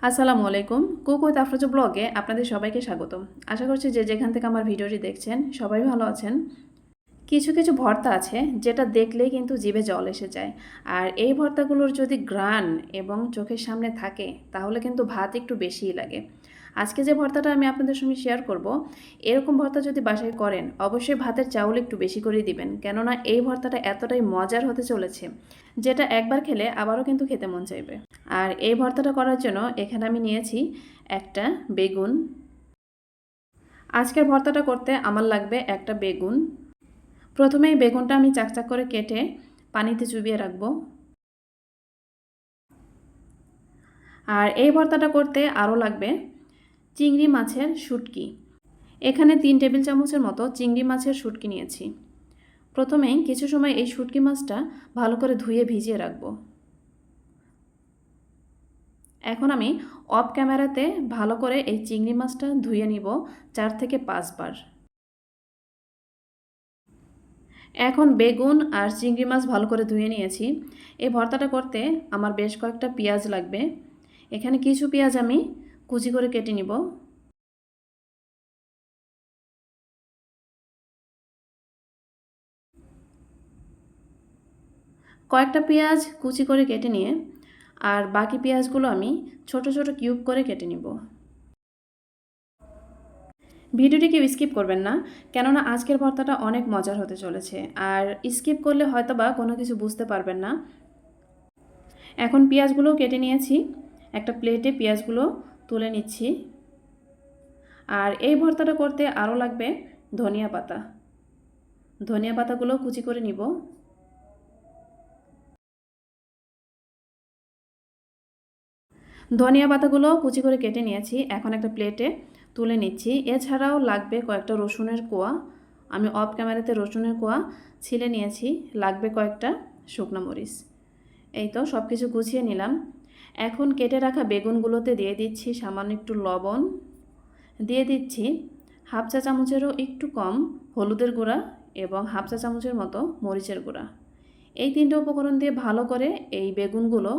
আসসালামু আলাইকুম। Cook with Afroza ব্লগে আপনাদের সবাইকে স্বাগতম। আশা করছি যে যেখান থেকে আমার ভিডিওটি দেখছেন সবাই ভালো আছেন। কিছু কিছু ভর্তা আছে যেটা দেখলেই কিন্তু জিভে জল এসে যায়। আর এই ভর্তাগুলোর যদি ঘ্রাণ এবং চোখের সামনে থাকে তাহলে কিন্তু ভাত একটু বেশিই লাগে। আজকে যে ভর্তাটা আমি আপনাদের সঙ্গে শেয়ার করব, এরকম ভর্তা যদি বাসায় করেন অবশ্যই ভাতের চাউল একটু বেশি করেই দিবেন, কেননা এই ভর্তাটা এতটাই মজার হতে চলেছে যেটা একবার খেলে আবারও কিন্তু খেতে মন চাইবে। আর এই ভর্তাটা করার জন্য এখানে আমি নিয়েছি একটা বেগুন। আজকের ভর্তাটা করতে আমার লাগবে একটা বেগুন। প্রথমেই বেগুনটা আমি চাকচাক করে কেটে পানিতে চুবিয়ে রাখবো। আর এই ভর্তাটা করতে আরও লাগবে চিংড়ি মাছের শুটকি। এখানে 3 টেবিল চামচের মতো চিংড়ি মাছের শুটকি নিয়েছি। প্রথমেই কিছু সময় এই শুটকি মাছটা ভালো করে ধুয়ে ভিজিয়ে রাখবো। এখন আমি অফ ক্যামেরাতে ভালো করে এই চিংড়ি মাছটা ধুয়ে নিব 4 থেকে 5 বার। এখন বেগুন আর চিংড়ি মাছ ভালো করে ধুয়ে নিয়েছি। এই ভর্তাটা করতে আমার বেশ কয়েকটা পেঁয়াজ লাগবে। এখানে কিছু পেঁয়াজ আমি কুচি করে কেটে নিব। কয়েকটা পেঁয়াজ কুচি করে কেটে নিয়ে আর বাকি পেঁয়াজগুলো আমি ছোট ছোট কিউব করে কেটে নিব। ভিডিওটি কেউ স্কিপ করবেন না, কেননা আজকের ভর্তাটা অনেক মজার হতে চলেছে। আর স্কিপ করলে হয়তো বা কোনো কিছু বুঝতে পারবেন না। এখন পেঁয়াজগুলোও কেটে নিয়েছি। একটা প্লেটে পেঁয়াজগুলো তুলে নিচ্ছি। আর এই ভর্তাটা করতে আরও লাগবে ধনিয়া পাতা। ধনিয়া পাতাগুলো কুচি করে নিব। ধনিয়া পাতাগুলো কুচি করে কেটে নিয়েছি, এখন একটা প্লেটে তুলে নিচ্ছি। এছাড়াও লাগবে কয়েকটা রসুনের কোয়া। আমি অফ ক্যামেরাতে রসুনের কোয়া ছিলে নিয়েছি। লাগবে কয়েকটা শুকনো মরিচ। এই তো সব কিছু গুছিয়ে নিলাম। এখন কেটে রাখা বেগুনগুলোতে দিয়ে দিচ্ছি সামান্য একটু লবণ, দিয়ে দিচ্ছি হাফ চা চামচেরও একটু কম হলুদের গুঁড়া এবং হাফ চা চামচের মতো মরিচের গুঁড়া। এই 3টে উপকরণ দিয়ে ভালো করে এই বেগুনগুলো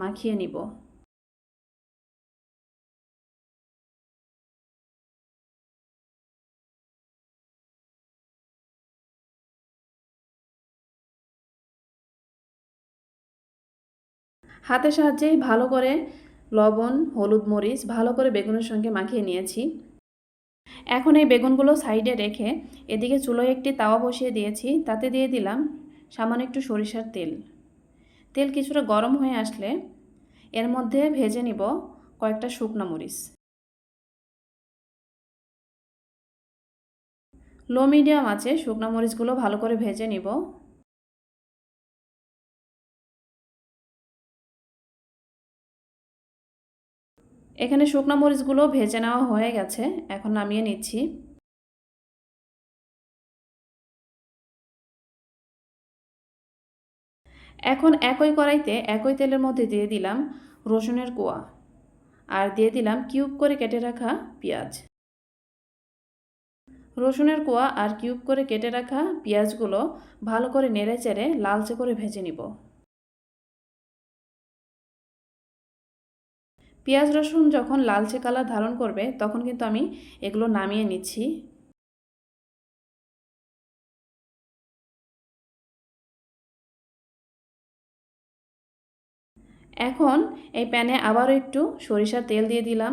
মাখিয়ে নিব। হাতের সাহায্যেই ভালো করে লবণ, হলুদ, মরিচ ভালো করে বেগুনের সঙ্গে মাখিয়ে নিয়েছি। এখন এই বেগুনগুলো সাইডে রেখে এদিকে চুলোয় একটি তাওয়া বসিয়ে দিয়েছি। তাতে দিয়ে দিলাম সামান্য একটু সরিষার তেল। তেল কিছুটা গরম হয়ে আসলে এর মধ্যে ভেজে নিব কয়েকটা শুকনো মরিচ। লো মিডিয়াম আছে শুকনো মরিচগুলো ভালো করে ভেজে নিব। এখানে শুকনো মরিচগুলো ভেজে নেওয়া হয়ে গেছে, এখন নামিয়ে নিচ্ছি। এখন একই কড়াইতে একই তেলের মধ্যে দিয়ে দিলাম রসুনের কোয়া আর দিয়ে দিলাম কিউব করে কেটে রাখা পেঁয়াজ। রসুনের কোয়া আর কিউব করে কেটে রাখা পেঁয়াজগুলো ভালো করে নেড়েচেড়ে লালচে করে ভেজে নিব। পেঁয়াজ রসুন যখন লালচে কালার ধারণ করবে তখন কিন্তু আমি এগুলো নামিয়ে নিচ্ছি। এখন এই প্যানে আবারও একটু সরিষার তেল দিয়ে দিলাম।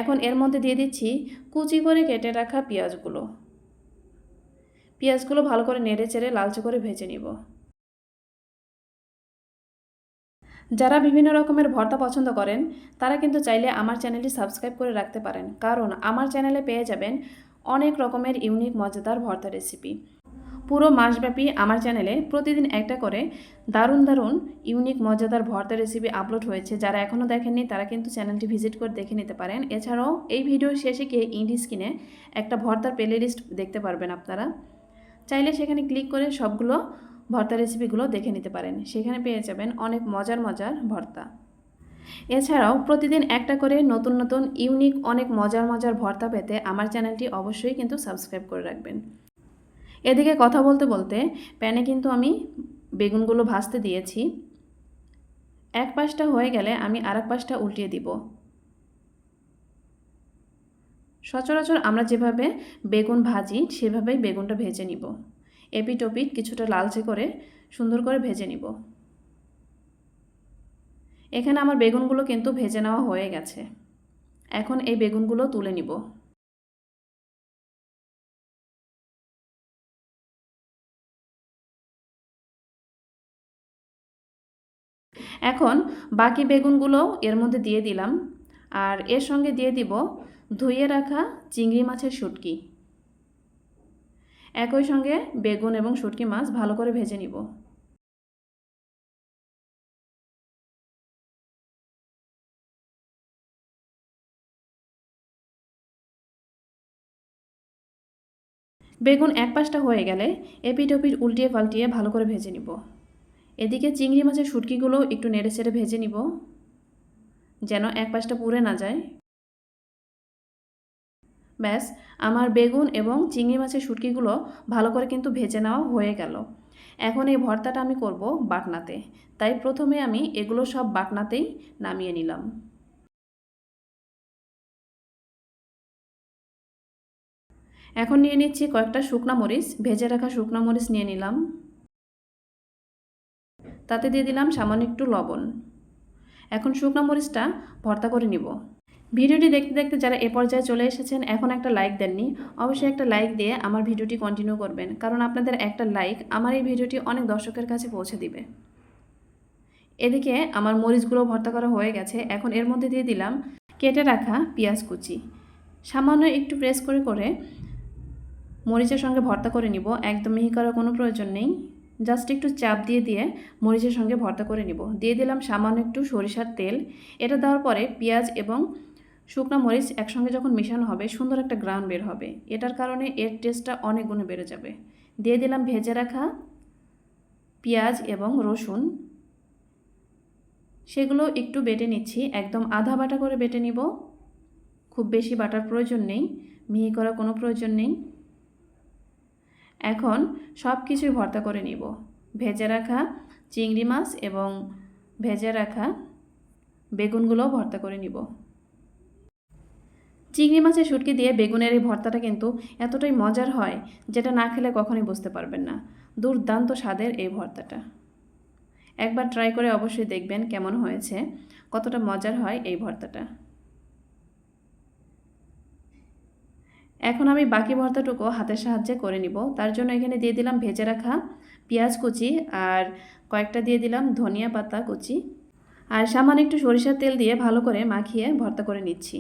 এখন এর মধ্যে দিয়ে দিচ্ছি কুচি করে কেটে রাখা পেঁয়াজগুলো। পেঁয়াজগুলো ভালো করে নেড়েচেড়ে লালচে করে ভেজে নিব। যারা বিভিন্ন রকমের ভর্তা পছন্দ করেন তারা কিন্তু চাইলে আমার চ্যানেলটি সাবস্ক্রাইব করে রাখতে পারেন, কারণ আমার চ্যানেলে পেয়ে যাবেন অনেক রকমের ইউনিক মজাদার ভর্তা রেসিপি। পুরো মাসব্যাপী আমার চ্যানেলে প্রতিদিন একটা করে দারুণ দারুণ ইউনিক মজাদার ভর্তা রেসিপি আপলোড হয়েছে। যারা এখনও দেখেননি তারা কিন্তু চ্যানেলটি ভিজিট করে দেখে নিতে পারেন। এছাড়াও এই ভিডিওর শেষে গিয়ে ইন্ড স্ক্রিনে একটা ভর্তার প্লে লিস্ট দেখতে পারবেন আপনারা। চাইলে সেখানে ক্লিক করে সবগুলো ভর্তা রেসিপিগুলো দেখে নিতে পারেন। সেখানে পেয়ে যাবেন অনেক মজার মজার ভর্তা। এছাড়াও প্রতিদিন একটা করে নতুন নতুন ইউনিক অনেক মজার মজার ভর্তা পেতে আমার চ্যানেলটি অবশ্যই কিন্তু সাবস্ক্রাইব করে রাখবেন। এদিকে কথা বলতে বলতে প্যানে কিন্তু আমি বেগুনগুলো ভাজতে দিয়েছি। এক পাশটা হয়ে গেলে আমি আরেক পাশটা উল্টিয়ে দিব। সচরাচর আমরা যেভাবে বেগুন ভাজি সেভাবেই বেগুনটা ভেজে নিব। এপিট ওপিট কিছুটা লালচে করে সুন্দর করে ভেজে নিব। এখানে আমার বেগুনগুলো কিন্তু ভেজে নেওয়া হয়ে গেছে। এখন এই বেগুনগুলো তুলে নিব। এখন বাকি বেগুনগুলো এর মধ্যে দিয়ে দিলাম, আর এর সঙ্গে দিয়ে দিব ধুয়ে রাখা চিংড়ি মাছের শুটকি। একই সঙ্গে বেগুন এবং শুটকি মাছ ভালো করে ভেজে নিব। বেগুন এক পাশটা হয়ে গেলে এপিট ওপিট উল্টিয়ে পাল্টিয়ে ভালো করে ভেজে নিব। এদিকে চিংড়ি মাছের শুটকিগুলো একটু নেড়ে চেড়ে ভেজে নিব, যেন এক পাশটা পুড়ে না যায়। ব্যাস, আমার বেগুন এবং চিংড়ি মাছের শুটকিগুলো ভালো করে কিন্তু ভেজে নেওয়া হয়ে গেল। এখন এই ভর্তাটা আমি করব বাটনাতে, তাই প্রথমে আমি এগুলো সব বাটনাতেই নামিয়ে নিলাম। এখন নিয়ে নিচ্ছি কয়েকটা শুকনা মরিচ, ভেজে রাখা শুকনা মরিচ নিয়ে নিলাম। তাতে দিয়ে দিলাম সামান্য একটু লবণ। এখন শুকনো মরিচটা ভর্তা করে নিব। ভিডিওটি দেখতে দেখতে যারা এ পর্যায়ে চলে এসেছেন, এখন একটা লাইক দেননি, অবশ্যই একটা লাইক দিয়ে আমার ভিডিওটি কন্টিনিউ করবেন, কারণ আপনাদের একটা লাইক আমার এই ভিডিওটি অনেক দর্শকের কাছে পৌঁছে দিবে। এদিকে আমার মরিচগুলো ভর্তা করা হয়ে গেছে। এখন এর মধ্যে দিয়ে দিলাম কেটে রাখা পেঁয়াজ কুচি। সামান্য একটু প্রেস করে করে মরিচের সঙ্গে ভর্তা করে নিব, একদম মিহি করার কোনো প্রয়োজন নেই। জাস্ট একটু চাপ দিয়ে দিয়ে মরিচের সঙ্গে ভর্তা করে নিব। দিয়ে দিলাম সামান্য একটু সরিষার তেল। এটা দেওয়ার পরে পেঁয়াজ এবং শুকনো মরিচ একসঙ্গে যখন মেশানো হবে সুন্দর একটা গ্রান বের হবে, এটার কারণে এর টেস্টটা অনেক গুণে বেড়ে যাবে। দিয়ে দিলাম ভেজে রাখা পেঁয়াজ এবং রসুন, সেগুলো একটু বেটে নিচ্ছি, একদম আধা বাটা করে বেটে নিব। খুব বেশি বাটার প্রয়োজন নেই, মিহি করার কোনো প্রয়োজন নেই। এখন সব কিছুই ভর্তা করে নিব। ভেজে রাখা চিংড়ি মাছ এবং ভেজে রাখা বেগুনগুলো ভর্তা করে নিব। চিংড়ি মাছের শুটকি দিয়ে বেগুনের এই ভর্তাটা কিন্তু এতটাই মজার হয়, যেটা না খেলে কখনোই বুঝতে পারবেন না। দুর্দান্ত স্বাদের এই ভর্তাটা। একবার ট্রাই করে অবশ্যই দেখবেন কেমন হয়েছে, কতটা মজার হয় এই ভর্তাটা। এখন আমি বাকি ভর্তাটুকু হাতের সাহায্যে করে নিব। তার জন্য এখানে দিয়ে দিলাম ভেজে রাখা পেঁয়াজ কুচি, আর কয়েকটা দিয়ে দিলাম ধনিয়া পাতা কুচি, আর সামান্য একটু সরিষার তেল দিয়ে ভালো করে মাখিয়ে ভর্তা করে নিচ্ছি।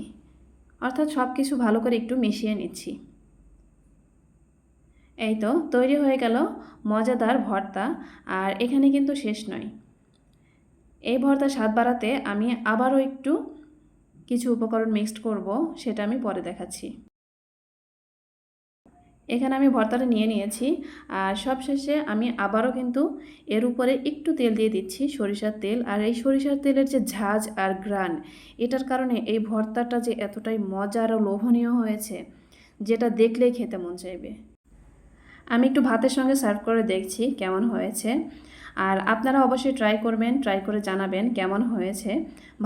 অর্থাৎ সব কিছু ভালো করে একটু মিশিয়ে নিচ্ছি। এই তো তৈরি হয়ে গেল মজাদার ভর্তা। আর এখানে কিন্তু শেষ নয়, এই ভর্তা স্বাদ বাড়াতে আমি আবারও একটু কিছু উপকরণ মিক্সড করব, সেটা আমি পরে দেখাচ্ছি। এখানে আমি ভর্তাটা নিয়ে নিয়েছি, আর সবশেষে আমি আবারও কিন্তু এর উপরে একটু তেল দিয়ে দিচ্ছি, সরিষার তেল। আর এই সরিষার তেলের যে ঝাঁজ আর ঘ্রাণ, এটার কারণে এই ভর্তাটা যে এতটাই মজার ও লোভনীয় হয়েছে, যেটা দেখলেই খেতে মন চাইবে। আমি একটু ভাতের সঙ্গে সার্ভ করে দেখছি কেমন হয়েছে। আর আপনারা অবশ্যই ট্রাই করবেন, ট্রাই করে জানাবেন কেমন হয়েছে।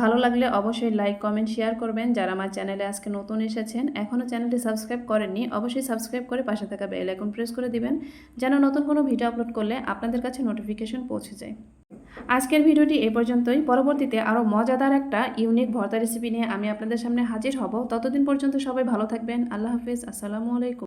ভালো লাগলে অবশ্যই লাইক কমেন্ট শেয়ার করবেন। যারা আমার চ্যানেলে আজকে নতুন এসেছেন, এখনও চ্যানেলটি সাবস্ক্রাইব করেননি, অবশ্যই সাবস্ক্রাইব করে পাশে থাকা বেল আইকন প্রেস করে দিবেন, যেন নতুন কোনো ভিডিও আপলোড করলে আপনাদের কাছে নোটিফিকেশন পৌঁছে যায়। আজকের ভিডিওটি এ পর্যন্তই। পরবর্তীতে আরও মজাদার একটা ইউনিক ভর্তা রেসিপি নিয়ে আমি আপনাদের সামনে হাজির হব। ততদিন পর্যন্ত সবাই ভালো থাকবেন। আল্লাহ হাফিজ। আসসালামু আলাইকুম।